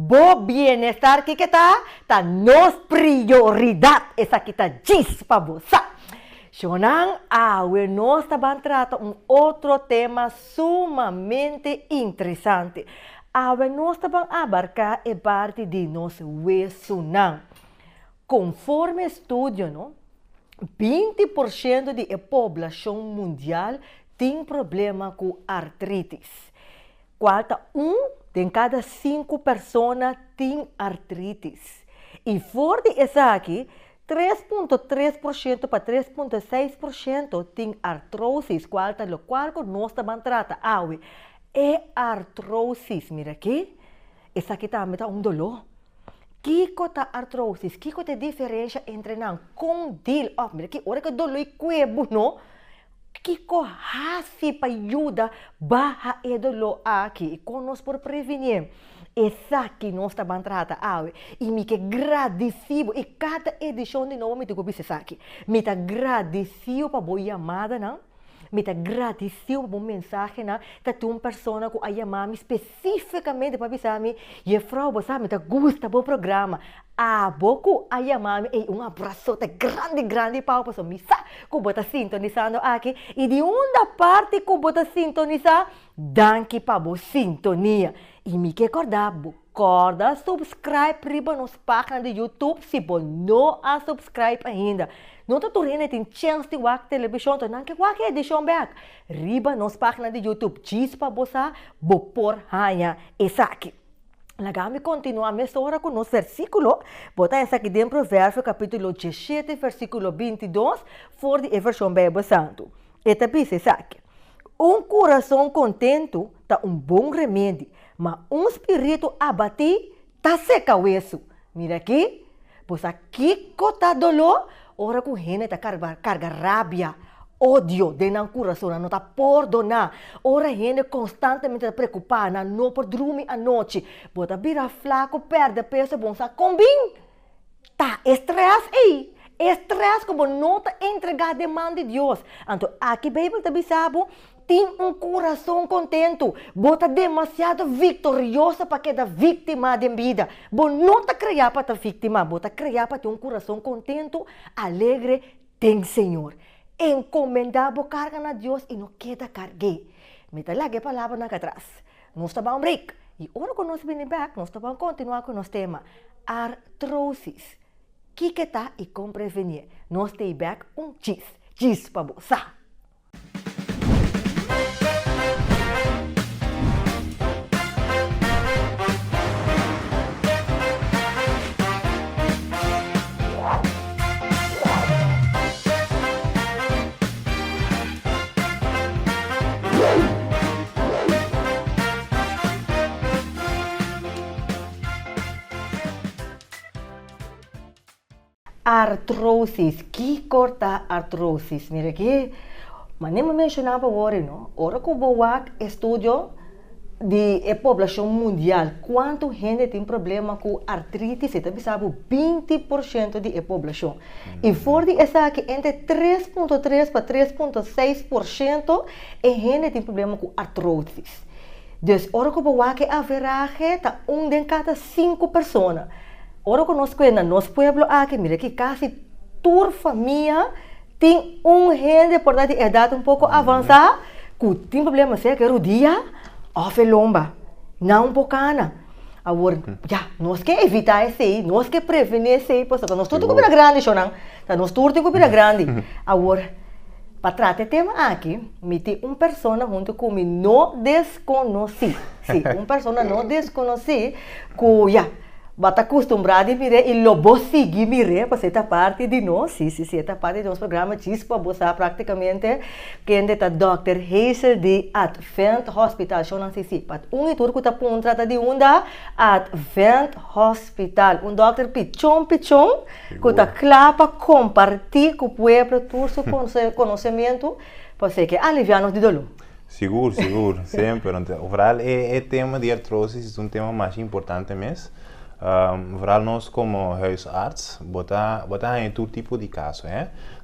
Bo bienestar que está nos prioridad. Esa que está chispa bosa. Shonan, hoy nos van a tratar otro tema sumamente interesante. Hoy nos van a abarcar a parte de nos huesunan. Conforme estudio, ¿no? 20% da população mundial tem problema com artritis. De cada 5 pessoas tem artritis. E fora disso aqui, 3,3% para 3,6% tem artrose, qual nós também trata. É artrose, mira aqui. Essa aqui também está dolor. Kiko ta artrosis, kiko te diferença entre não condil, mira que hora que dolo e cuebo no, kiko hasi pa ajuda baja e dolo aqui e conos por prevenir. Essa que nós também trata e me que agradecido e cada edição de novo me digo isso aqui, me tá agradecido para boa chamada não. Me tá agradecido por mensagem na tá uma pessoa que a chamar especificamente para avisar-me e frau você me tá gosta do programa boco a chamar-me e abraço tá grande para você me sa que bota sintonizando aqui e de uma parte que bota sintonizar danke para boa sintonia e me que acordar acorda subscribe riba nos página de YouTube se você não a subscribe ainda. Não está tudo tem chance de ver televisão, então não que qualquer edição back. Riba nos página de YouTube, diz para você, por hanha essa aqui. Lagami continua a história com nosso versículo. Bota essa aqui dentro do Provérbios, capítulo 17, versículo 22, for de versão Bíblia Santo. Eta diz essa aqui. Coração contento tá bom remédio, mas espírito abatido tá seca o isso. Mira aqui, você aqui tá dolor. Ora com gente tá carga rabia, ódio dentro do coração, não tá perdonar. Ora gente constantemente tá preocupada, não pode dormir à noite. Bota vira flaco, perde peso, bom sa combin. Tá estresse aí. Estresse como não tá entregar a demanda de Deus. Então aqui a Bíblia tá bisabo tem coração contento. Bota demasiado vitoriosa para cada vítima de vida. Bom, não está criado para a vítima, bota criado para ter coração contento, alegre, tem Senhor. Encomendar a carga a Deus e não queda cargue. Me tá lá que palavra na atrás. Nós estamos break. E agora que nós vamos back, nós estamos continuar com o nosso tema. Artrosis. Que está e como prevenir. Nós temos back Diz para você. Artrosis, que corta artrosis? Mira aqui, mas nem me mencionava agora, não? Ora que eu estudo de população mundial, quanto gente tem problema com artritis, você também sabe, 20% da população. E fora essa aqui, entre 3,3% para 3,6% é gente tem problema com artrosis. Então, ora que eu haverá tá de cada 5 pessoas. Ora conosco na nosso pueblo aqui, mira que quase toda família tem gente por de idade pouco avançada que tem problema se que rodia ou lomba, não bocana. Agora, nós que evitar isso aí, nós que prevenir isso aí, porque nós tudo que grande, chonang, nós tudo que grande. Agora, para tratar o tema aqui, me tem pessoa junto comigo não desconheci, sim, pessoa não desconheci que bata acostumbrado a mirar e lobo seguir mirar para essa parte de nós, sim, essa parte de nosso programa, para você praticamente quem é Dr. Hazel de Advent Hospital, eu não sei se, para tour que está por trata de Advent Hospital, Dr. Pichon, que está claro para compartir com o povo todo o seu conhecimento, para ser que aliviar-nos de dolor. Seguro, sempre. Overal, o tema de artrose é tema mais importante mesmo. Vooral nós como huisarts botar em todo tipo de caso,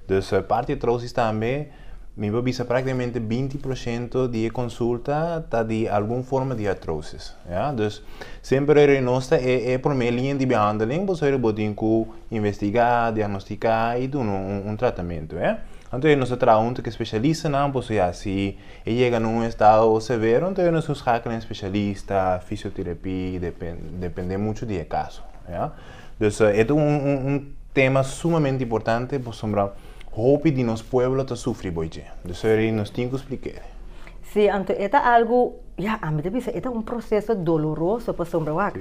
dus parte artrose também mi visa praticamente 20% de consulta está de alguma forma de artrose. Ja? Dus sempre er nossa é por meio linha de behandeling, você pode investigar, diagnosticar e dar tratamento. Então, nós trabalhamos com especialistas, se chega num estado severo, então nós escalamos especialista, fisioterapia, depende muito do caso. Então, é tema sumamente importante, por sombra hope de nos pueblo te sufre boije. Dus nos tengo que explicar. Sí, entonces es algo, ya, a mí te dice, es un proceso doloroso para sombrar.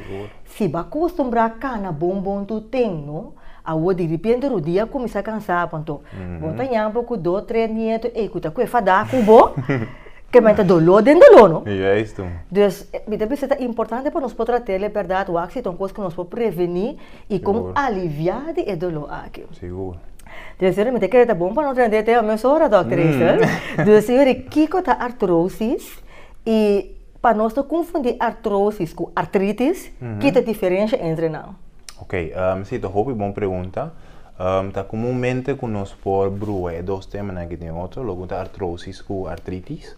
Si va a acostumbrar a cana bombón tu ten, ¿no? Ahora de repente o dia começa a cansar, então, bota nhamba com 2, 3 nietos, e kuta ku fada com bo, que menta dolor dentro dolor, não? É isso. Dus, é importante para nós poder ter a verdade, o então coisa que nós podemos prevenir e como aliviar o dolor aqui. Seguro. Dus realmente que é bom para não ter até a minha hora, Dr. Isel. Dus o que é artrose e para nós não confundir artrose com artritis, que é a diferença entre não? Ok, sim, então, uma boa pergunta. Tá comumente conosco por brua, é dois temas aqui tem outro, logo tá artrose com artritis.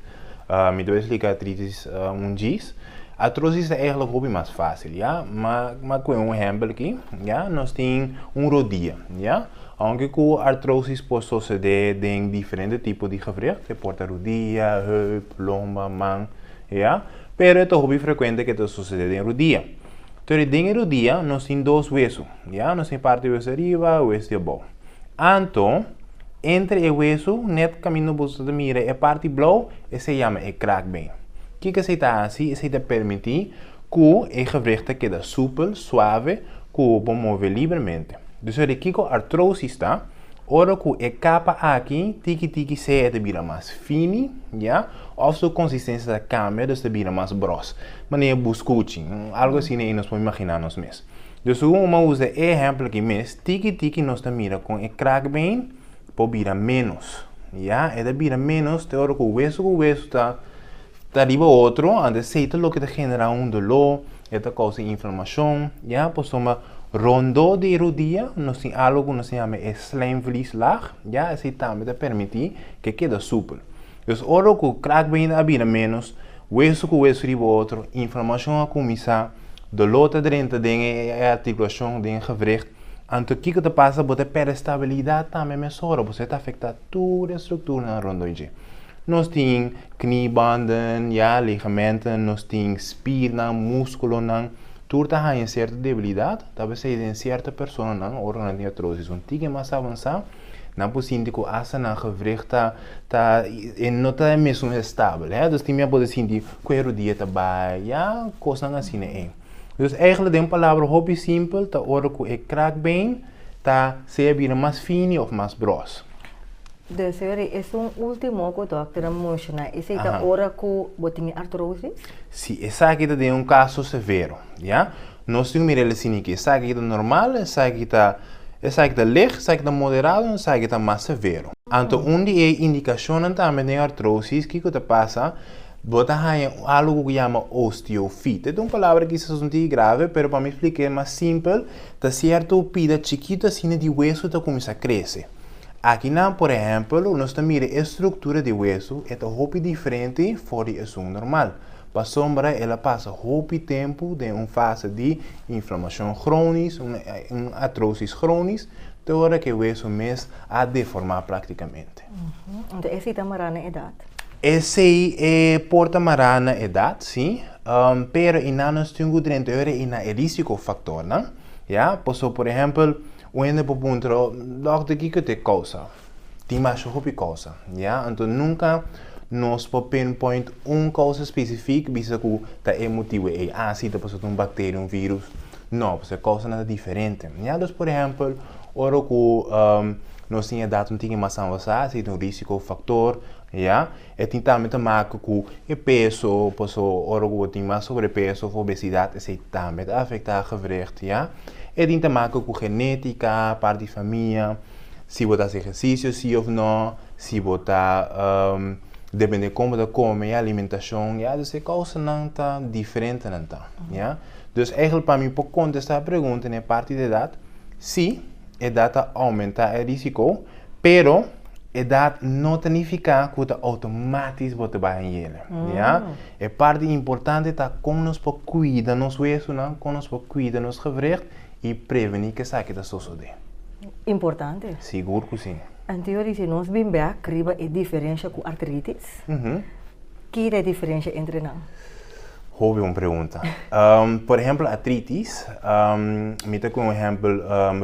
Me deve explicar artritis diz. Artrose é o hobby mais fácil, ja? Mas com exemplo aqui, ja? Nós temos rodia, ja? Aunque com artrose pode suceder em diferentes tipos de gewricht, que porta rodia, heup, lomba, mão, ja? Pero é hobby frequente que sucede em rodia. Então, em rodia, nós temos dois huesos, ja? Nós temos parte do hueso arriba e o hueso de abaixo. Então, entre o hueso, net caminho de mira, é parte blauw, e se chama kraakbeen. O que se está assim? Se está permitir que o gewricht quede súpel, suave, que o pode mover livremente. Dus o que a artrose está, ora que a capa aqui, tiki se vira mais fina, ja? Ou sua consistência cambia, dus vira mais grossa. Maneira buscucci, algo assim nem nós podemos imaginar nós mesmos. Dus uma usa exemplo aqui mesmo, tiki nós mira com a kraakbeen, pode virar menos, ja? É vira menos, te ora que o hueso está arriba outro, antes aceita o que te genera dolor, esta causa inflamação, ja? Por soma rondo de rodia, nós temos algo que nós chama slijmvlieslaag, ja? Esse também te permite que quede súpel. Dus ora que o kraakbeen vira menos, hueso com hueso arriba outro, inflamação a começar, dolor te dentro da articulação, da gewricht. Então, o que te passa? Você perde estabilidade também, mas você está afetando toda a estrutura na rondoide. Nós temos kniebanden, ja, ligamenten, nós temos spieren, músculos, tudo está em certa debilidade, talvez em certa pessoa, não, ou na artrose, um tique mais avançado, não pode sentir que a gewricht não está mesmo estável, então você pode sentir que o dia está bem, ja, coisas assim, né? Dus eigenlijk een palavra hobby simpel, ta ora que o kraakbeen ta se vira mais fino ou mais grosso. Dus é último que o doutor mencionou, esse é a hora que você artrose? Sim, essa aqui é caso severo, já? Nós temos que mirar assim que essa aqui é normal, essa aqui está leve, essa aqui está moderado, essa aqui está mais severo. Então, onde é indicação também de artrose, que te passa? Bota algo que chama osteofite. É uma palavra que se sente grave, mas para me explicar mais simples, tá certo pida chiquita assim de hueso tá começa a crescer. Aqui não, por exemplo, nós temos a estrutura de hueso, é um pouco diferente fora de um normal. Para sombra, ela passa pouco tempo de uma fase de inflamação crônica, uma artrose crônica, de hora que o hueso mesmo a deformar praticamente. Então, essa é a marana idade. Esse é porta marana idade, sim, pero nós temos dentro de risco factor, não? Ja, por exemplo, onde por ponto, logo que te causa, tem mais causa, ja? Então nunca nós podemos pinpoint causa específica, bisa que tá motivo é ácido, por exemplo, bactéria, vírus, não, porque a causa é diferente, ja? Então, por exemplo, ora que nós temos dado tinha mais avançado, tem risco factor, ja? E tem também com o peso, por exemplo, ora que tem mais sobrepeso, obesidade, esse também afeta a gewricht, ja? E tem também com genética, parte de família, se você faz exercício, sim ou não, se você depende de como você come, a alimentação, ja? Então, a causa não está diferente, não está, ja? Então, eigenlijk para mim, para contestar a pergunta, na parte de idade, sim, a idade aumenta o risco, pero edad no significa que você automaticamente bota bem ele, ja? É parte importante tá com nos por cuidar nos huesos, não, com nos por cuidar nos gewricht e prevenir que saque da suceder. Importante. Seguro que sim. Anteriormente, se nós bem bem, criba a diferença com artritis. Que é a diferença entre nós? Houve uma pergunta. Por exemplo, artritis, me dá como exemplo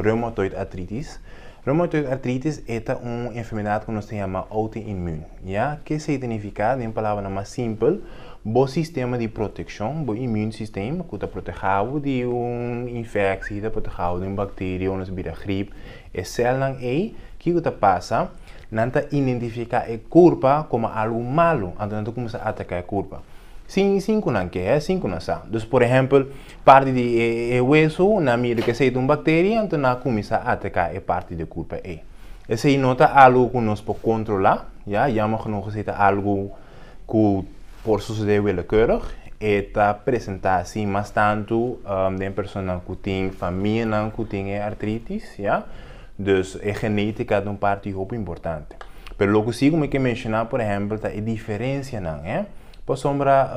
reumatoid artritis. Reumatoid artritis é uma enfermidade que nós chamamos autoimune. Ja? Que significa, em palavras mais simples, o sistema de proteção, o immune system, que está protegido de uma infecção, está protegido de uma bactéria, uma gripe, é célula aí que está passa, não identifica a culpa como algo malo, então não começa a atacar a culpa. Sim, não quer, sim, não sabe. Então, por exemplo, parte do hueso, na medida que sai de uma bactéria, então não começa a atacar a parte da culpa aí. Esse aí não é algo que nós podemos controlar, já, jammer genoeg is algo que por suceder willekeurig. Está apresentar assim, mas tanto de pessoas que têm família, que têm artritis, ja. Dus a genética é uma parte muito importante. Mas logo assim, como eu mencionar, por exemplo, a diferença não é? Por sombra,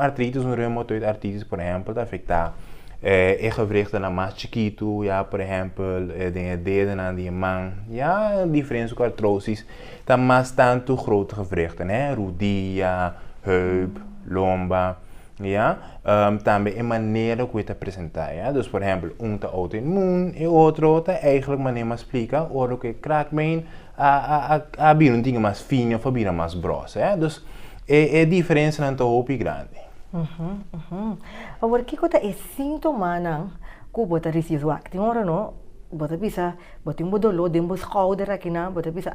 artritis, reumatoid artritis, por exemplo, afeta é gewricht mais chiquito, ja, por exemplo, de dedo na de mão, ja, a diferença com artrose, está mais tanto grote gewrichten, né? Rodilla, heup, lomba, ja, também a maneira que het apresentar, ja. Dus, por exemplo, está autoimune e outro está eigenlijk maneira mais explica, ou que kraakbeen a bir um ding mais fino, of bir mais grosso, ja. Dus a diferença não é tão grande. Agora, que é sintoma não que você precisa tem hora não você precisa você tem dolor de shoulder aqui não você precisa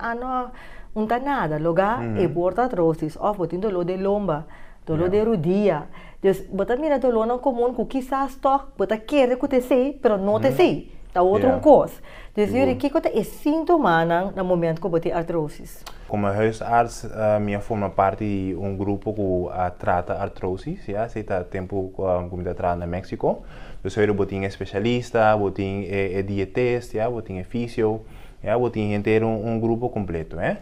não tá nada lugar é porta artrosis ou você tem dolor de lomba dolor de rodilla então você mira dolor não comum que quizás toque você quer que te sei mas não te sei tá outra coisa então eu que é sintoma não no momento que você tem artrosis. Como huisarts, minha forma parte de um grupo que trata artrose, ja, se está tempo como está tratando na México. Então eu botinho especialista, botinho dietista, ja, botinho fisio, ja, botinho inteiro um grupo completo, né?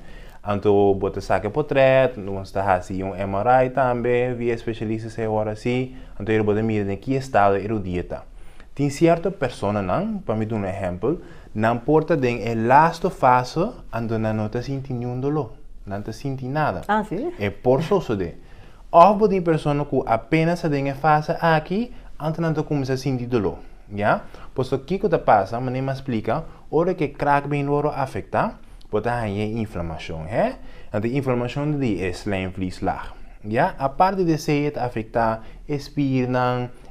Então botar saque portrait, nós está assim MRI também, via especialista se hora assim, então eu botar mira em que estado é o dieta. Tem certa pessoa não, para me dar um exemplo. Não importa a last fase, onde não está sentindo nenhum dolor, não está sentindo nada. Ah, sim? É por suceder. Ou tem pessoas que apenas está em fase aqui, onde não está começando a sentir dolor. Já? Por isso, o que está passando, mas me explica, hora que kraakbeen wordt afecta, pode haver inflamação. Então, a inflamação é slijmvlieslag. Ja? A parte de se afectar espírito,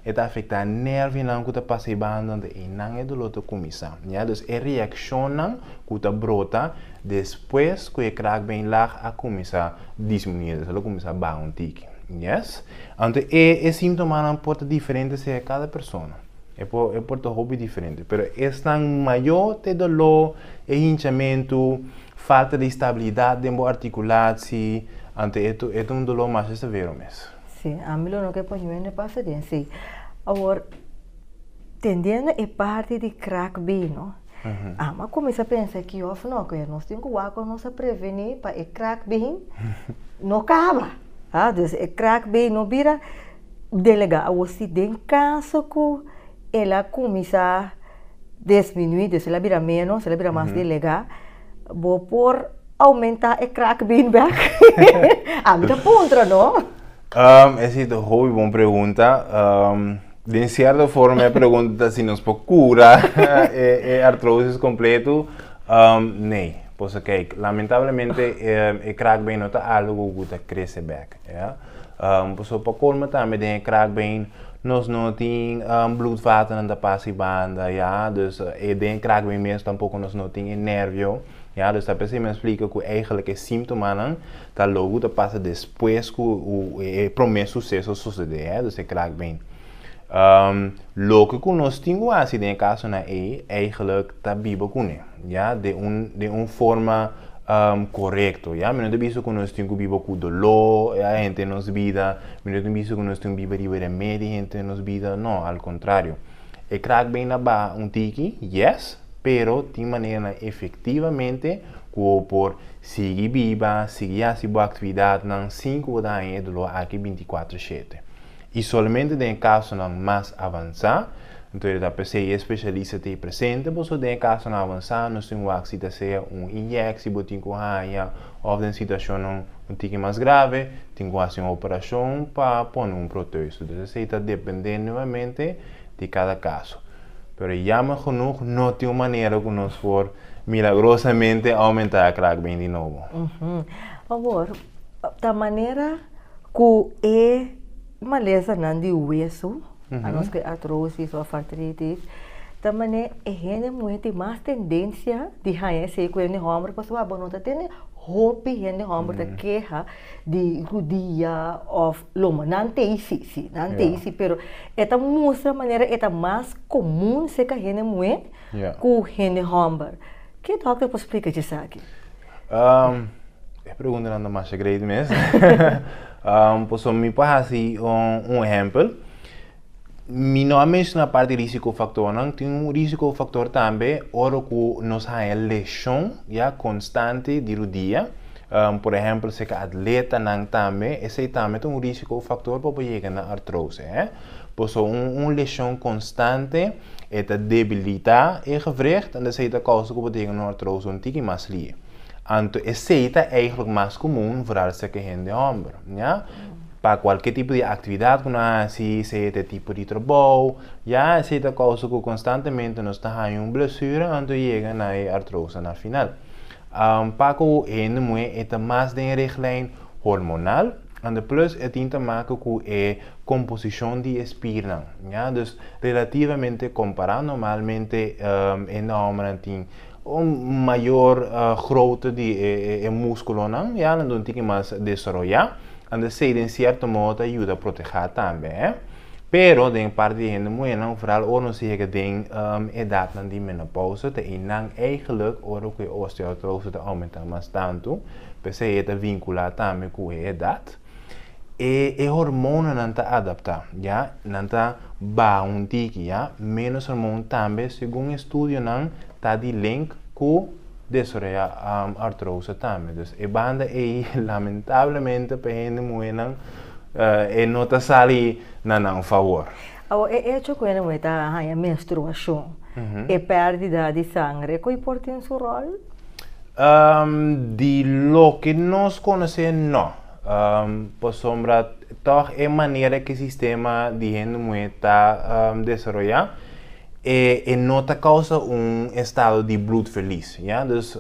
это afeta nervi não que está passando e não é dolor que começa. Ja, dus a reação não que está brota depois que o kraakbeen lá a começar a diminuir, ela começa a baixar um tique. Yes? Então é sintoma não pode diferente se cada pessoa. É por hobby diferente, pero é maior de dolor, é hinchamento, falta de estabilidade de articulação, então é um dolor mais severo mesmo. Sim, a mim não que pode me passar de sim. Agora, entendendo a parte de kraakbeen, não? Mas começa a pensar que eu não que nós temos que nós prevenir para o kraakbeen não acaba. Ah, então o kraakbeen não vira delegar. Você tem caso que ela começa a diminuir, então ela vira menos, ela vira mais delegar, vou por aumentar o kraakbeen back. Muito ponto, não? Essa é uma boa pergunta. De certa forma, a pergunta se nos procura artrose completo. Não, porque lamentavelmente o kraakbeen não está algo que cresce bem. Para colma também tem kraakbeen, nós não temos bloedvaten na passe banda, ja, dus de kraakbeen mesmo tampouco nós não temos nervio. Ja, dus dat me explica que eigenlijk é sintoma não, tá logo tá passa depois que o promesso sucesso suceder, é, dus é kraakbeen. Logo que nós temos acidente caso na eigenlijk tá bibo kune, ja, de forma correto, ja, mas não visto que nós temos bibo com dolor, a gente nos vida, mas não visto que nós temos bibo de remédio, gente nos vida, não, ao contrário. É kraakbeen na ba tiki, yes. pero de maneira efetivamente como por seguir viva, seguir a sua atividade nas 5 anos do aqui 24/7. E somente em caso não mais avançar, então a pessoa especialista te presente, mas em caso não avançar, nós temos que ser injeção, botin com raia, ou em situação um tique mais grave, tem que fazer uma operação para pôr protesto. Então, isso está dependendo novamente de cada caso. Pero jammer genoeg, não tem uma maneira que nós for milagrosamente aumentar a crackbane de novo. Agora, da maneira que é uma lesão de hueso, a nós que artrose ou artritis, da maneira é gente muito mais tendência de reconhecer que o homem pessoa bonita tem hope gente homem da queixa de rodilha ou loma não tem isso, pero esta mostra maneira é mais comum se que gente muito que gente homem. Que doctor pode explicar isso aqui? Eu pergunto nada mais segredo mesmo. Posso me passar exemplo. Normalmente na parte de risco factor, tem risco factor também, ora que nós temos lesão constante de rodilha. Por exemplo, se que atleta não também, esse também tem risco factor para chegar na artrose. Pois lesão constante é debilitar e gewricht en dat is de causa que betekent een artrose een tique mais lie. Então, esse é eigenlijk mais comum voor als que gente de ombro, ja? Para qualquer tipo de atividade que nós se tipo de trabalho, ja, essa é a causa que constantemente nós temos blessura antes de chegar na artrose na final. Para que o ene é mais de richtlijn hormonal. En de plus, het heeft te maken met de composição de spieren. Ja? Dus relativamente comparado, normalmente in de homem tem maior grootte de músculo, ja? En dan tem mais desarrollar. En de in certo modo ajuda a proteger também. Pero, de parte de gente muito, vooral ook nog zeggen, de edad de menopauze, de inang eigenlijk ook de osteoartrose te aumentar mais tanto, porque é vinculado também com a idade. E hormonen não está adaptar, já? Não está bom tique, já? Menos hormônio também, segundo estudo, não está de link com desarrollar artrose também. Então, a banda é lamentavelmente para gente muito não está sali não favor. É hecho que não está a menstruação, é perda de sangue, que importa em seu rol? De lo que nós conhecemos, não. Por sombra, toch é maneira que o sistema de gente está desarrollar e nota causa estado de bloed feliz, ja? Dus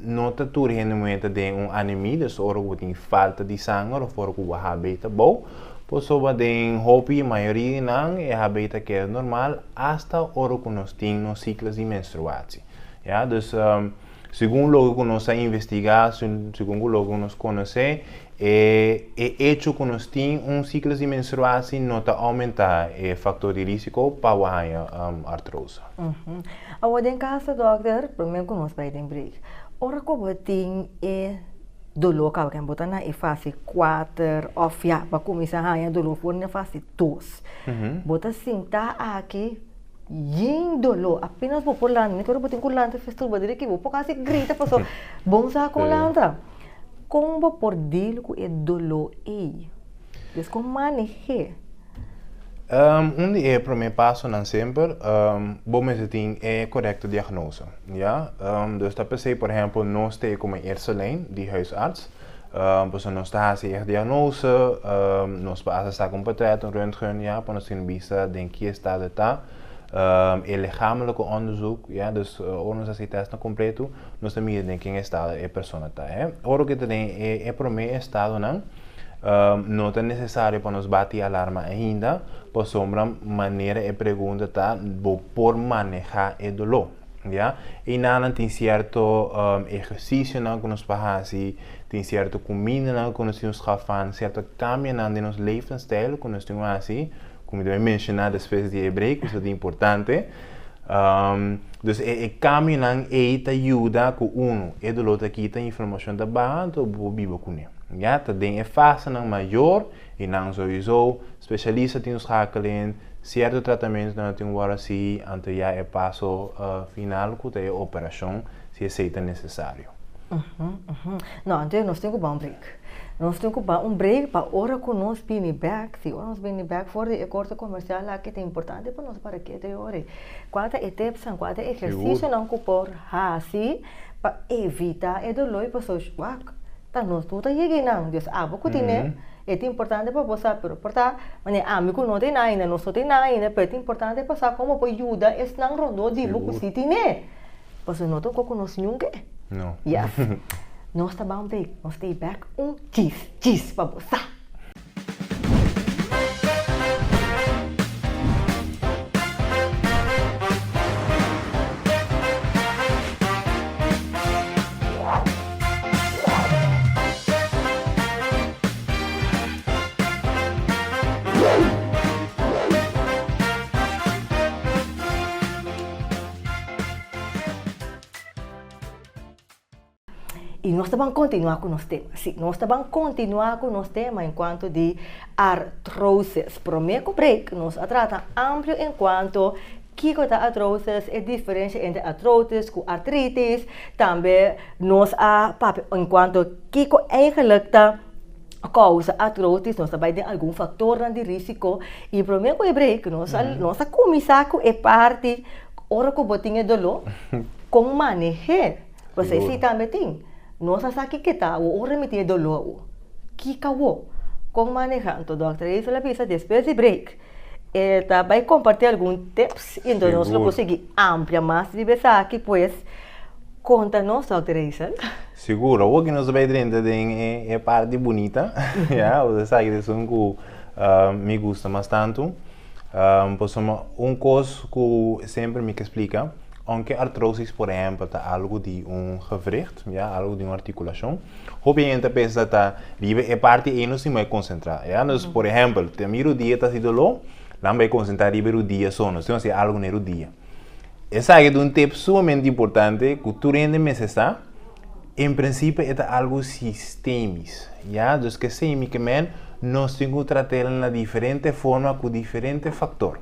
nota tu gente tem anemia, dus ora tem falta de sangue, ou fora que o habita bom, por sombra tem hopi maioria não é habita que é normal, hasta ora que nós temos ciclos de menstruação, ja? Dus segundo o que nós investigamos, segundo o que nós conhecemos, é hecho que nós temos ciclo de menstruação nota aumentar o fator de risco para a artrose. Agora, em caso, doctor, primeiro que nós vamos break. Ora que tem dolor que alguém botar na fase 4 ou para começar a dolor for na fase 2. Bota sentar aqui yin dolor, apenas vou por lá, nem quero botar com lanta, fez tudo, dizer que vou por causa grita, passou, bom sa com lanta. Como por deal com o dolor aí? Então, como manejar? Onde para mim passo não sempre, bom mas tem correto diagnose, ja? Dus dat per por exemplo, nós temos como eerste lijn die huisarts, pues nós temos a diagnose, nós passamos a com portret, röntgen, ja, para nós ter vista de que estado está. Lichamelijke onderzoek, ja, dus ondanks als je test nog completo, nós também denk in estado a pessoa está, Ora que tem para mim estado não é necessário para nós bater alarma ainda, por sombra maneira e pergunta tá por manejar o dolor, ja? E nada tem certo exercício não que nós fazemos, tem certo comida não que nós temos que fazer, certo cambio não de nosso levensstijl que nós temos assim. Como eu mencionei, depois de hebraico, isso é importante. Dus o caminho te ajuda com e do outro aqui tem informação da base, então vou viver com ele. Já, também é fácil, maior, e não sowieso, especialista tem os schakelen, certo tratamento não tem agora se ante já é passo final que é operação se é necessário. Não, então nós temos um break. Nós temos um break para a hora que nós vamos back. Se nós vamos back for de corte comercial, lá que é importante para nós para que de hora. Quanto etapas, quanto exercício não por assim para evitar o dolor para pessoas. Tá nós tudo aí não, Deus abo que tem é importante para você, pero porta, mas amigo não tem nada, não só tem nada, mas é importante para saber como pode ajudar esse não rondo de boco se tem né. Você não toca com nós nunca? Não. Yes. Nós estamos um break, nós stay back cheese para você. E nós vamos continuar com o nosso tema. Sim, nós vamos continuar com o nosso tema enquanto de artrose. Prometo break, nós tratamos amplo enquanto que a artrose é a diferença entre artrose com artritis. Também nós enquanto que eigenlijk causa artrose, nós vai ter algum fator de risco. E prometo break, nós começar com a parte hora que botinha dolor, como manejar. Você se também tem. Nós sabemos que está o remedio dolor. Que acabou com manejando, doutor. Isso é a pista depois de break. Vai compartilhar alguns tips, então nós vamos conseguir ampliar mais de aqui, pois conta-nos, doutor Isel. Seguro, o que nós vamos ver é a parte bonita, você sabe que isso me gusta bastante. Coisa que sempre me explica. Aunque artrose, por exemplo, é algo de gewricht, algo de uma articulação, obviamente pensa que é parte e não se vai concentrar. Então, por exemplo, tem o dia está se dolor, não vai concentrar o dia só, não se algo no dia. Essa é um tip sumamente importante que tu rende necessário. Em princípio, é algo sistêmico. Então, que sistemicamente nós temos que tratar de diferente forma com diferentes fatores.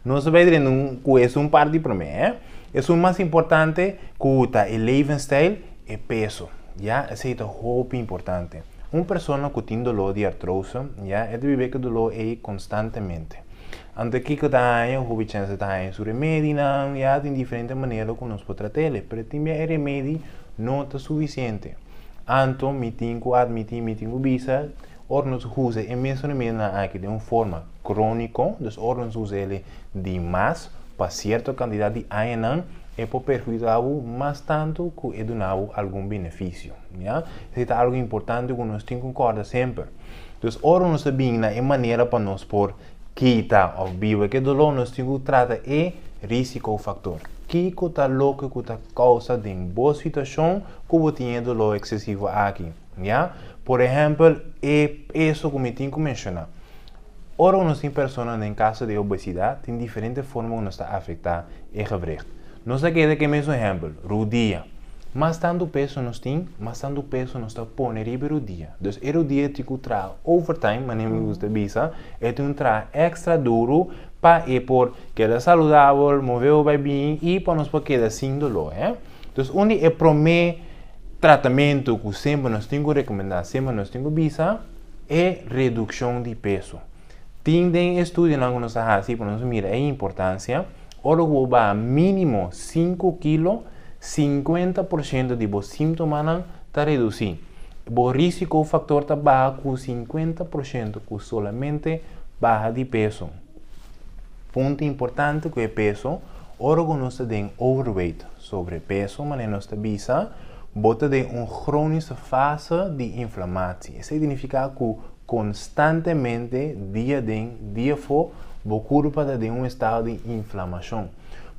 Nós vamos ver que é parte para mim. É o mais importante que o lifestyle e peso. Isso é muito importante. Uma pessoa que tem dolor de artrose, é de viver que o dolor é constantemente. Antes que está aí, o chance está aí sobre remédio, tem diferentes maneiras que nós podemos tratar, mas também o remédio não é suficiente. Então, me tenho que admitir, me tenho que bisa, nós usamos mesmo remédio de uma forma crônica, então nós usamos ele demais para certa quantidade de anos e para perjudicar mais tanto que dar algum benefício. Isso é algo importante que nós temos que concordar sempre. Então, nós sabemos a maneira para nós por quitar ou viver que dolor, nós temos que tratar o risco factor. Que está louco que está causa de uma boa situação que você tem dolor excessivo aqui. Por exemplo, é isso que eu tenho que mencionar. Ora, nós temos pessoas em caso de obesidade, tem diferentes formas que nos está afetando e gewricht. Nós queremos que mesmo exemplo, rodilha. Mas tanto peso nós temos, mas tanto peso nós está pondo em rodilha. Então, a rodilha tem que trazer overtime, mas não me gusta bisa, é um trabalho extra duro para por quedar saudável, mover bem e para nós quedar sem dolor. Então, onde é o primeiro tratamento que sempre nós temos que recomendar, sempre nós temos que bisa, é redução de peso. Tem estudos que nós fazemos para nós mirar a importância. Ora, o mínimo 5 kg, 50% de os sintomas está reduzido. O risco factor está baixo com 50%, com solamente baixa de peso. Ponto importante que é peso. Ora, nós temos overweight, sobrepeso, mas nós temos bota de uma crônica fase de inflamação. Isso significa que constantemente, dia fora, o corpo está em um estado de inflamação.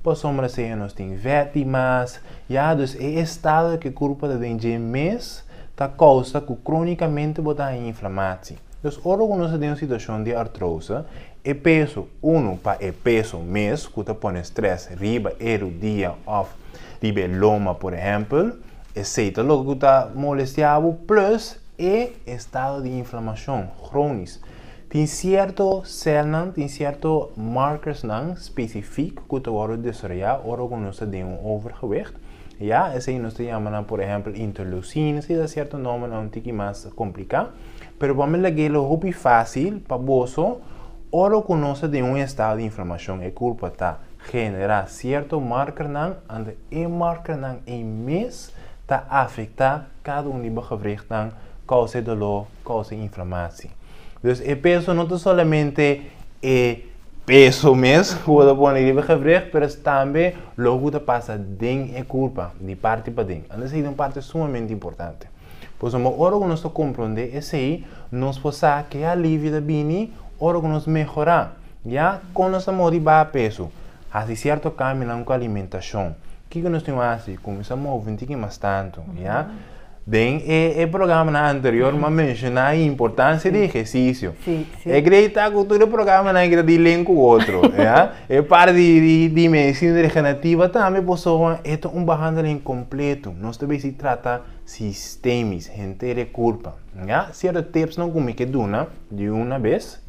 Possamos dizer, nós temos vítimas, então é estado que o corpo está em mês, está causa que cronicamente está em inflamação. Então, ora que nós temos uma situação de artrose, é peso, é peso mês, que está põe estresse, riba, dia, off, riba, loma, por exemplo, etc. Logo que está molestado, plus, é estado de inflamação crônica. tem certo células, tem certo markers não específicos que tu vai desarrollar ou que nós temos overgewicht. Ja, esse aí nós chamamos, por exemplo, interleucina, se é certo nome, não tem que mais complicar. Pero vamos lá que é muito fácil para você, ou que nós temos estado de inflamação, é culpa tá generar certo marker não, and e marker não em mês tá afetar cada nível de gewricht não, causa dolor, causa inflamação. Então, o peso não é somente peso mesmo, pode pôr nível de gewricht, mas também logo te passa dentro é culpa, de parte para dentro. Então, é uma parte sumamente importante. Pois, uma hora que nós compreendemos isso aí, nós podemos que a alívio da bini, hora que nós melhorar, já, com nossa motivar peso, assim certo cambio na alimentação. O que nós temos a fazer? Começamos a ouvir um pouquinho mais tanto, já? Bem, o programa anterior mencionou a importância do exercício. Sim. É grande que todo o programa não é de com o outro. É parte de medicina regenerativa também, pessoal, é um behandeling completo. Nós também se trata sistemas, gente culpa. Certos tips não como que duna de uma vez,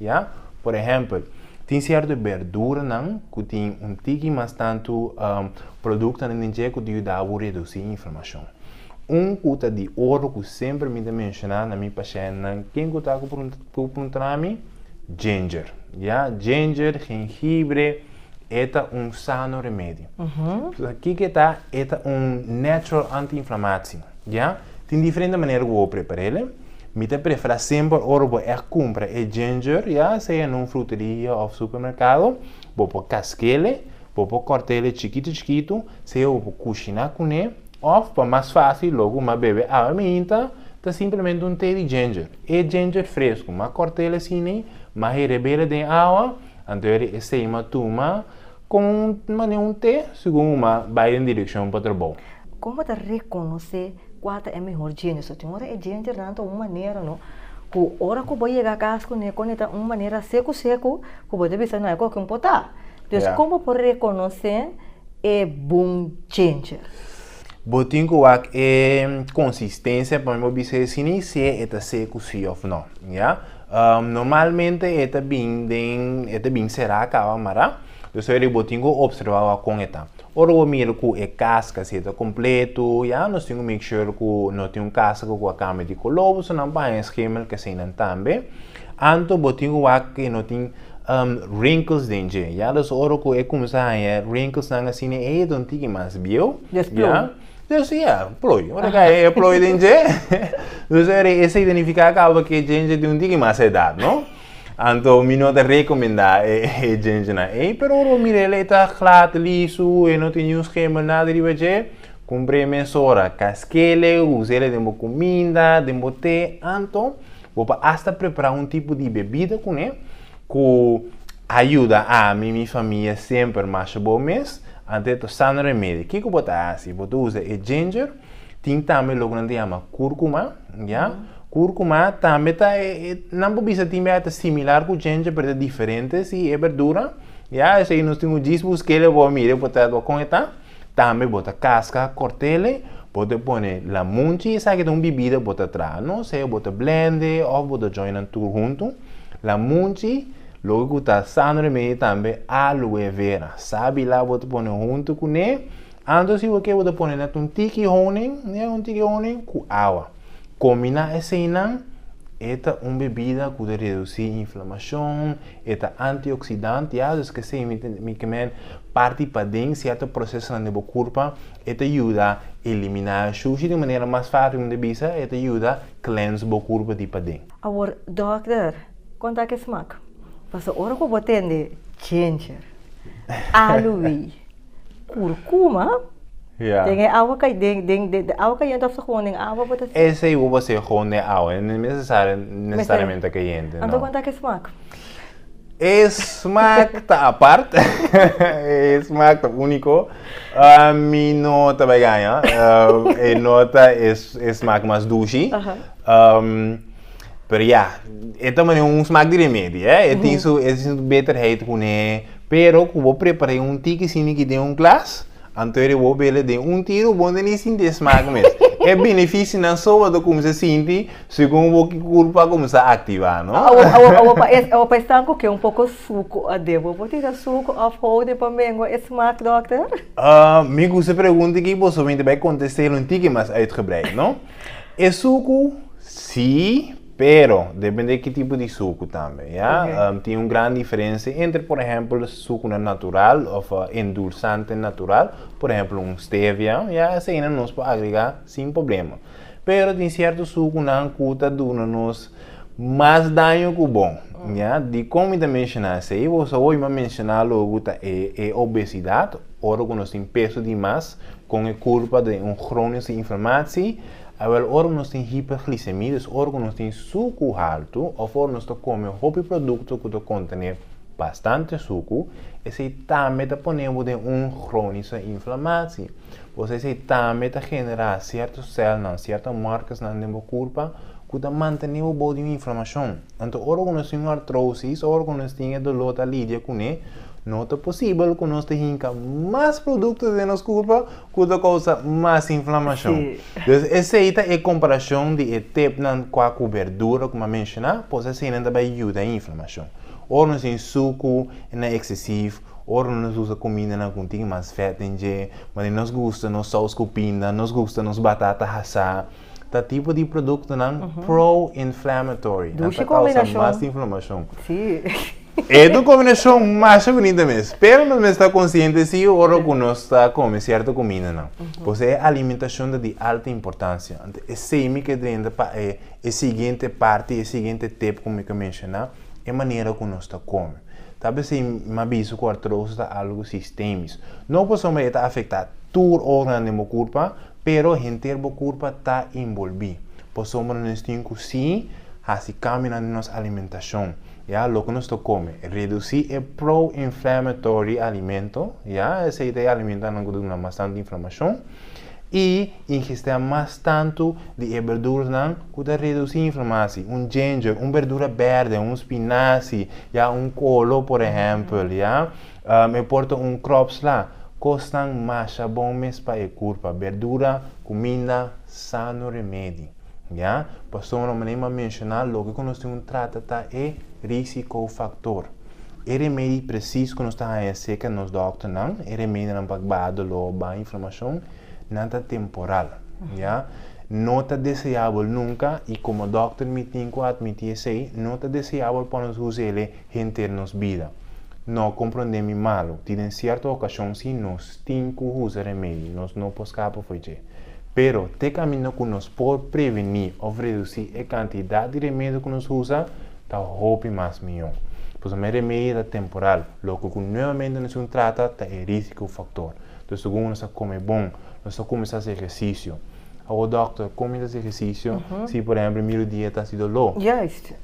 por exemplo, tem certa verdura não, que tem tique mais tanto produto não que ajuda a reduzir a inflamação. Cuta de ouro que sempre me mencionar na minha paciente, quem está perguntando a mim? Ginger. Ginger, gengibre, é sano remédio. Aqui que está, é natural anti-inflamação. Tem diferentes maneiras de preparar ele. Me prefere sempre ouro é comprar ginger, seja numa fruteria ou supermercado, vou casquele, vou cortar ele chiquito, seja vou cozinhar com ele. Ou, para mais fácil, logo uma bebe água minta, tá simplesmente um té de ginger. É ginger fresco, mas corta ele assim, mas rebela de água, então ele sai uma turma com um té, segundo uma vai em direção para o trabalho. Como te reconhecer qual é melhor ginger? Só tem hora é ginger de uma maneira, não? Que hora que vai chegar a casa com uma maneira seco, que vai pensar não é qualquer potar. Então, como pode reconhecer é bom ginger? Botinho é consistência para mim dizer assim se é seco sim ou não, normalmente é bem será acaba mara, eu só ele botinho observar com eta. Ora o miro que é casca se é completo, nós temos make sure que não tem casca com a cama de colobos, não vai esquema que se não também, anto botinho que não tem wrinkles dentro, das ora que é como se wrinkles não assim é um tique mais bio, então, ploi. Ora que é ploi dentro, então esse identificar acaba que gente de tique mais idade, não? Então, me não te recomendar gente não. Pero ora mire ele está claro, liso, e não tem nenhum esquema nada de ver. Comprei mesora, casquele, usei ele de comida, de té, então, vou hasta preparar um tipo de bebida com ele, que ajuda a minha família sempre mais bom mês. Ante to sano remédio. O que eu botar assim? Você usa ginger, tem também logo não chama cúrcuma, Cúrcuma também tá não precisa ter similar com ginger, mas é diferente se é verdura. Esse aí nós temos discos que ele vai mirar botar com eta, também bota casca, cortele, pode pôr la munchi, sabe que é uma bebida bota atrás, não sei, bota blend ou bota join tudo junto. La munchi logo que está sano remédio também aloe vera. Sabe lá, vou pôr junto com ele. Então, se você vou pôr um tique honey com água. Combinar essa cena, é uma bebida que reduz a inflamação, é antioxidante, que se parte para dentro, certo processo no corpo, ajuda a eliminar sushi de maneira mais fácil, ajuda a cleanse o corpo de para dentro. Agora, doctor, quanto é que smaca? Mas a hora que eu botei de ginger, aloe, cúrcuma, tem água que água caindo só com água bota. Esse aí você com água, não é necessariamente quente. Então quanto é que smaca? Smack está à parte, smack está único. Mi nota vai ganhar, nota smack mais doce. Pero é também um smack de remédio, tem isso betterheid com ele. Pero eu vou preparar um tique assim que tem um glass, então eu vou beber de um tiro, bom de nem sentir smack mesmo. é benefício não só do como se sente, segundo o que culpa começa a ativar, não? Eu penso que é um pouco suco a devo. Vou tirar suco off-road para mango. É smart, doctor? Me gusta pergunta que possivelmente vai acontecer um tique mais uitgebreid, não? É suco, sim, pero depende de que tipo de suco também, ja? Okay. Tem uma grande diferença entre, por exemplo, suco natural ou endulçante natural, por exemplo, stevia, ja? Essa ainda nós pode agregar sem problema. Pero tem certo suco não custa nos mais dano que bom, ja? De como eu mencionar, se eu só vou mencionar logo é obesidade, ora quando nós tem peso demais, com a culpa de crônica inflamação. Agora, ora nós temos hiperglicemia, ora nós temos suco alto, ou ora nós comemos um produto que contém bastante suco, esse também ponemos de crônica inflamação. Você também genera certas células, certas marcas na corpo, que mantém o bom de inflamação. Então, ora nós temos artrose, ora nós temos dor a lidiar com ele, não é possível que nós tenhamos mais produtos de nosso corpo que causa mais inflamação. Então, essa é a comparação de tempo com a verdura, como eu mencionei, pode ser que também ajuda a inflamação. Ou nós temos suco excessivo, ou nós usamos comida com mais feta, mas nós gostamos de salsa com pinda, nós gostamos de batata assada. Tá tipo de produto pro-inflammatory, que causa mais inflamação. Sim. É uma combinação mais bonita mesmo. Pero não está consciente se o oro que nós está comendo certa comida não. Pois é alimentação de alta importância. É sempre que dentro é a seguinte parte, a seguinte tempo como eu mencionei, é a maneira que nós está comendo. Talvez se me aviso que a artrose está algo sistêmico. Não pode somente afetar todo o órgão do corpo, pero inteiro o corpo está envolvido. Por isso nós temos que sim, assim caminhar na nossa alimentação. Ja, lo que nós comemos, reduzir o pro-inflammatory alimento, ja, essa ideia alimenta não dá bastante inflamação, e ingestar bastante de verduras não, que reduzir a inflamação, ginger, verdura verde, espinafre, ja, colo, por exemplo, ja, me porta crops lá, costam mais bom mesmo para o corpo, verdura, comida, sano remédio. Ja, pastor, não mencionar logo que nós temos trata é risco factor. É remédio preciso que nós estamos a seca nos doctores não, é remédio não para a inflamação, nada temporal, ja. Não é desejável nunca e como o doctor me tem que admitir isso, não é desejável para nós usar ele em nossa vida. Não compreendemos mal, em certa ocasião sim nós temos que usar remédio, nós não podemos escapar foi isso. Pero, te caminho que nós podemos prevenir ou reduzir a quantidade de remédio que nós usamos, está mais melhor. Pois o remédio é temporal, logo que novamente nós trata, é risco factor. Então, segundo nós comemos bom, nós começamos a fazer exercício. O doctor come esse exercício, se por exemplo, meu dia está sido low. Juist.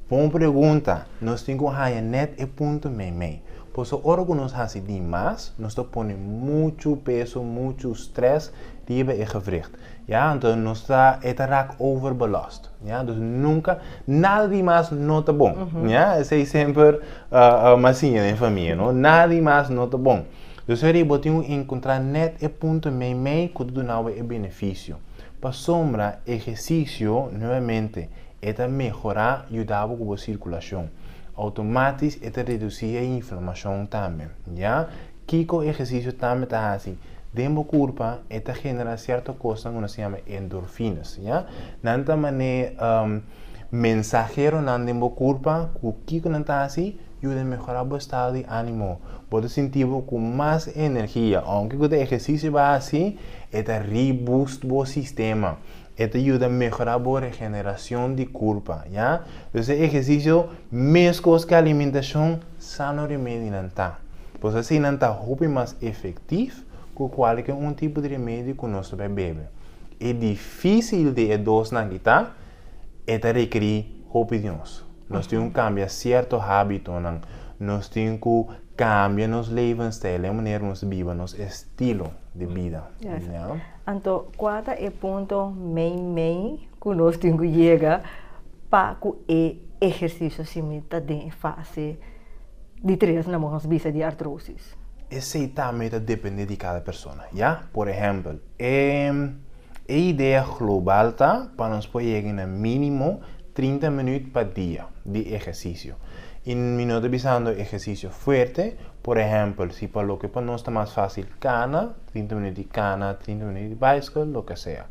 Boa pergunta, nós temos que ganhar net e ponto meio. Por isso, hora que nós fazemos demais, nós ponemos muito peso, muito estresse, riba e gewricht. Ja, então nós está overbelast. Ja, dus nunca, nada demais não está bom. Ja, essa é sempre a massinha em família, não? Nada demais não está bom. Dus aí, eu tenho que encontrar net e ponto meio que tudo não é benefício. Para sombra, exercício, novamente, é melhorar e ajudar com a circulação. Automático é reduzir a inflamação também. Ja, que o exercício também está assim. Dentro do corpo, é generar certa coisa que se chama endorfinas. Ja? Nanta maneira, mensageiro dentro do corpo, que não está assim, ajuda a melhorar o estado de ânimo. Pode sentir com mais energia. Aunque o exercício vai assim, é reboost o sistema. Esto ayuda a mejorar la regeneración de corpo, ¿ya? Entonces, exercicio, mesmo que alimentación, sano remedio não está. Pues así não está más efectivo que cualquier tipo de remédio que nós bebemos. É difícil de dos na guitarra, requer opiniões. Nós temos que cambiar certos hábitos, nós temos que cambiar nosso levensstijl, a maneira que nós vivemos, nosso estilo de vida. Yes. Então, qual é o ponto meio que nós temos que chegar para que o exercício se meta em fase de 3 na nossa vida de artrose? Esse também depende de cada pessoa, já? Por exemplo, A ideia global tá para nós poder chegar no mínimo 30 minutos por dia de exercício. E não estou pensando em exercício forte, por exemplo, se para o que para nós está mais fácil, cana, 30 minutos de cana, 30 minutos de bicycle, o que seja.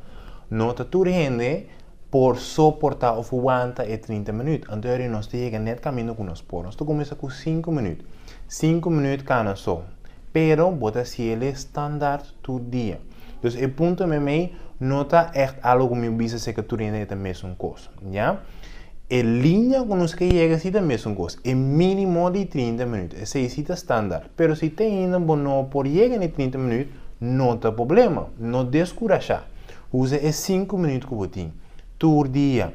Não está tudo rende por suportar ou aguantar 30 minutos. Então, nós chegamos net caminho com nós por. Nós começamos com 5 minutos. 5 minutos cana só. Pero, bota se ele standaard todo dia. Então, o ponto é não está echt algo que me bisa que tu rende a mesma coisa. Ja? A linha que nós chegamos é a mesma coisa. É mínimo de 30 minutos. Esse é o standard. Pero se tem ainda não por chegar em 30 minutos, não tem problema. Não descurajar. Usa esses 5 minutos que você tem. Todo dia.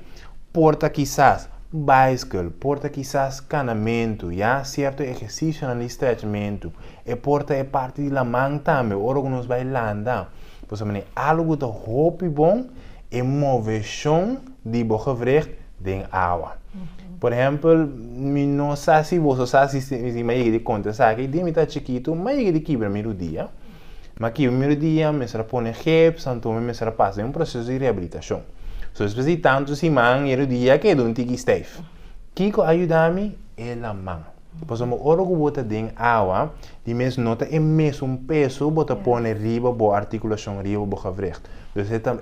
Porta quizás bicycle, porta quizás canamento, já? Certo exercício no estretchimento. E porta é parte da mão também. Ora que nós vai andar. Por exemplo, algo de hobby bom é moveção de gewricht de água. Por exemplo, não sei se você sabe se mais de conta, sabe? De mim tá chiquito, mas de quebra meu dia. Mas que o meu dia me será pôr gips, então me será passar um processo de reabilitação. So, especialmente tanto se man o dia que é um tiki steve. Kiko ajuda-me é a mão. Por exemplo, ora que bota de água, de mesmo nota é mesmo peso, bota pôr riba, boa articulação riba, boa gewricht. Então,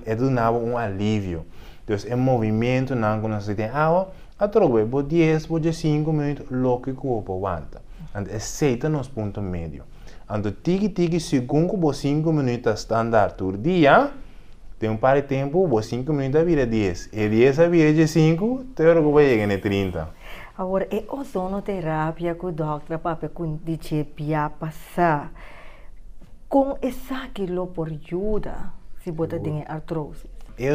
é do alívio. Então, é movimento, não quando você tem água, a troca é 10, 5 minutos, logo que o corpo aguanta. Então, aceita nos pontos médios. Então, tiki segundo que 5 minutos standard por dia, tem um par de tempo, 5 minutos vira 10. E 10 vira de 5, teoro que vai chegar em 30. Agora, é ozonoterapia que o doutor papai com DJ passar. Com essa aquilo por ajuda, se bota tem artrose. É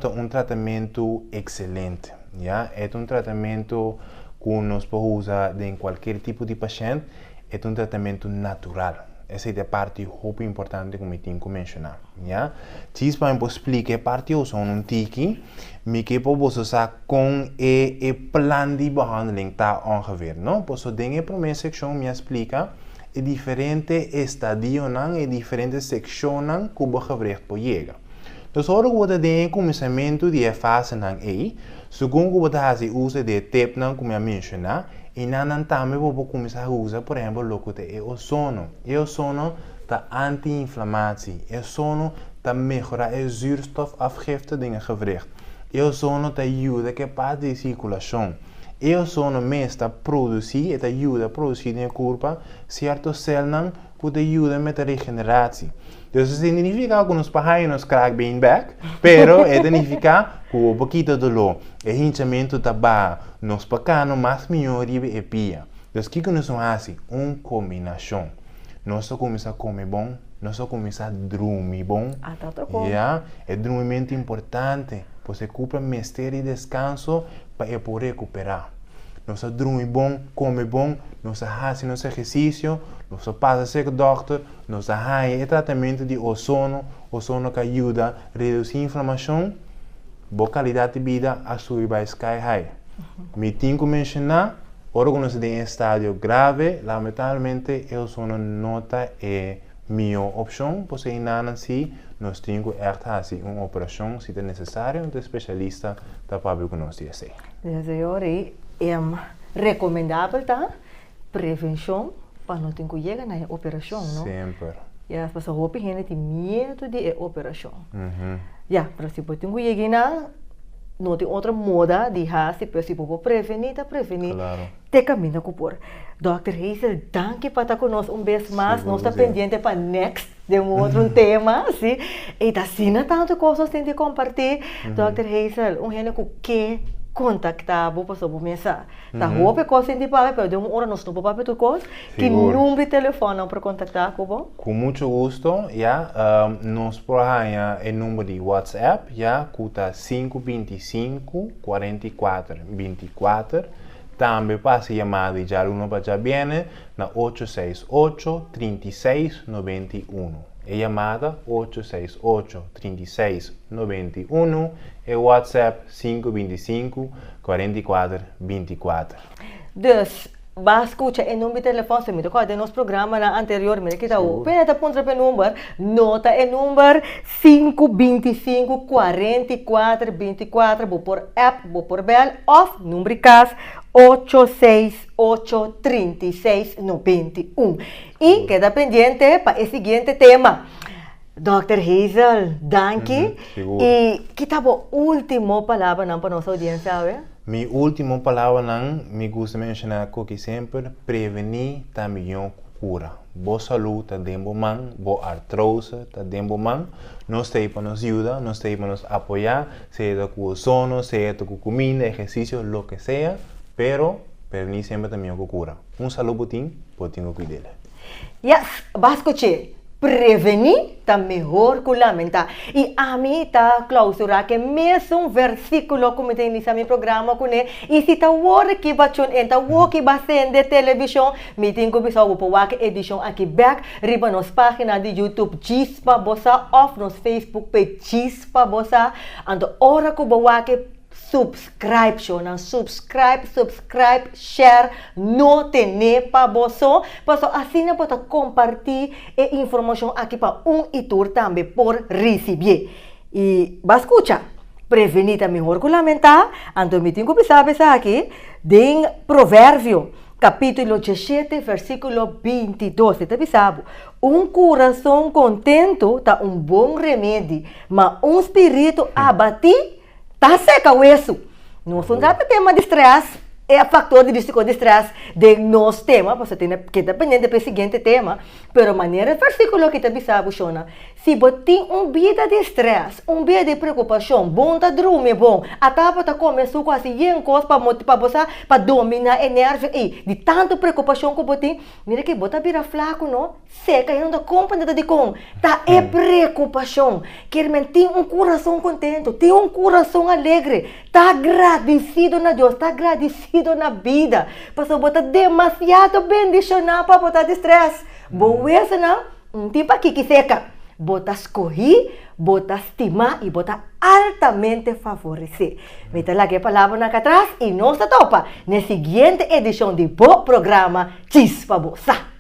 um tratamento excelente. Ja? É um tratamento que nós podemos usar em qualquer tipo de paciente. É um tratamento natural. Essa é a parte muito importante que eu tenho que mencionar. Ja? Se para explicar a parte do sono tiki, me que posso usar com o plano de behandeling tá ongeveer. Não? Posso ter a primeira secção me explica e diferente estadio e diferente secção que o gewricht pode chegar. Então, agora que você tem o começamento de fase aí, segundo que você usa de tempo como eu mencionei, e não também vou começar a usar, por exemplo, o que é o sono. E o sono está anti-inflamatie. O sono está melhorar a zuurstofafgifte de gewricht. E o sono está ajuda a parte de circulação. E o sono mesmo está produzir, está ajuda a produzir no corpo certas células que ajuda a regeneração. Isso significa que nos pagamos nos crack bem back, pero significa que um pouquinho de dolor, o hinchamento está baixo, nos pagamos mais melhor e pia. Então, o que nós fazemos? Uma combinação. Nós começamos a comer bom, nós começamos a dormir bom. Yeah, é dormimento importante, você ocupa mistério e descanso para poder recuperar. Nós dormimos bom, come bom, nós fazemos exercício, nós passamos a ser doctor, nós fazemos tratamento de ozono que ajuda a reduzir a inflamação, boa qualidade de vida, a subir vai sky high. Me tenho que mencionar, agora que nós temos em estádio grave, lamentavelmente, o sono não é minha opção, porque ainda assim, nós temos que fazer uma operação, se é necessário, um especialista da pública que nós temos. É recomendável, tá? Prevenção, para não ter que chegar na operação, não? Sempre. E as pessoas hoje têm medo de operação. Já, para se você tem que chegar não tem outra moda de fazer, se você prevenir, Claro. Te caminho com por. Dr. Hazel, danke para estar conosco vez mais. Nós estamos pendentes para next de outro tema, sim. E está sendo tanto coisas que tem que compartilhar. Dr. Hazel, gente que contactar para você começar. Tá roupa coisa de papel, pero de uma hora nós não papel tudo coisa. Que número de telefone para contactar com você? Com muito gosto, já. Nós programamos o número de WhatsApp, já, que está 525 44 24. Também passa chamada e já não vai já bem na 868 36 91. A chamada 868 36 91 e o WhatsApp 525 44 24. Dus, va escuchar el número de teléfono, se me tocó de nuestro programa anterior, mira que está o. Pena punta el número, nota el número 525 44 24, vou por app, vou por bel, of, número de casa 868 36 91. Y queda pendiente para el siguiente tema. Dr. Hazel, danke. Y ¿qué tal la última palabra para nuestra audiencia? Mi última palabra me gusta mencionar que sempre prevenir também cura. Boa saúde está dentro man, boa artrose está dentro man. Nós estamos para nos ajudar, nós estamos para nos apoiar, seja com o sono, seja com comida, exercício, lo que seja, pero prevenir sempre também cura. Saludo para ti, pode cuidar. Yes, bascoche. Prevenir está mejor que lamentar. Y a mí está clausura que mesmo versículo como te inicia mi programa con él. Y si está ahora que va a enta que va a ser de televisión, me tengo que pensar que edición aquí back, riba nos página de YouTube Chispa Bosa, off nos Facebook page Chispa Bosa, ando ora que va que subscribe, share, no tener para vosotros, así no puedo compartir información aquí para y tú también por recibir. Y va a escuchar, prevenir mejor que lamentar, entonces me tengo que pensar aquí, de Proverbio, capítulo 17, versículo 22, ¿te pensaba? Un corazón contento está un buen remedio, mas un espíritu abatido está seca o isso. Não são nada tema de estresse, é fator de risco de estresse de nosso tema, você tem que depender do seguinte tema, pero maneira versículo que te bisabo chona. Se você tem vida de estresse, vida de preocupação, bom tá dormir bom, a tapa tá começou quase em coisa para motivar você para dominar a energia e de tanto preocupação que você tem, mira que você vira flaco, não? Seca, não dá conta de como, tá é preocupação. Quer tem coração contente, tem coração alegre, tá agradecido na Deus, tá agradecido na vida. Passou você demasiado bendicionado para botar de estresse. Boa essa não? Tipo aqui que seca. Bota escorrer, bota estimar e bota altamente favorecer. Meta lá que palavra na atrás e não se topa na seguinte edição do programa Chispa Bosa.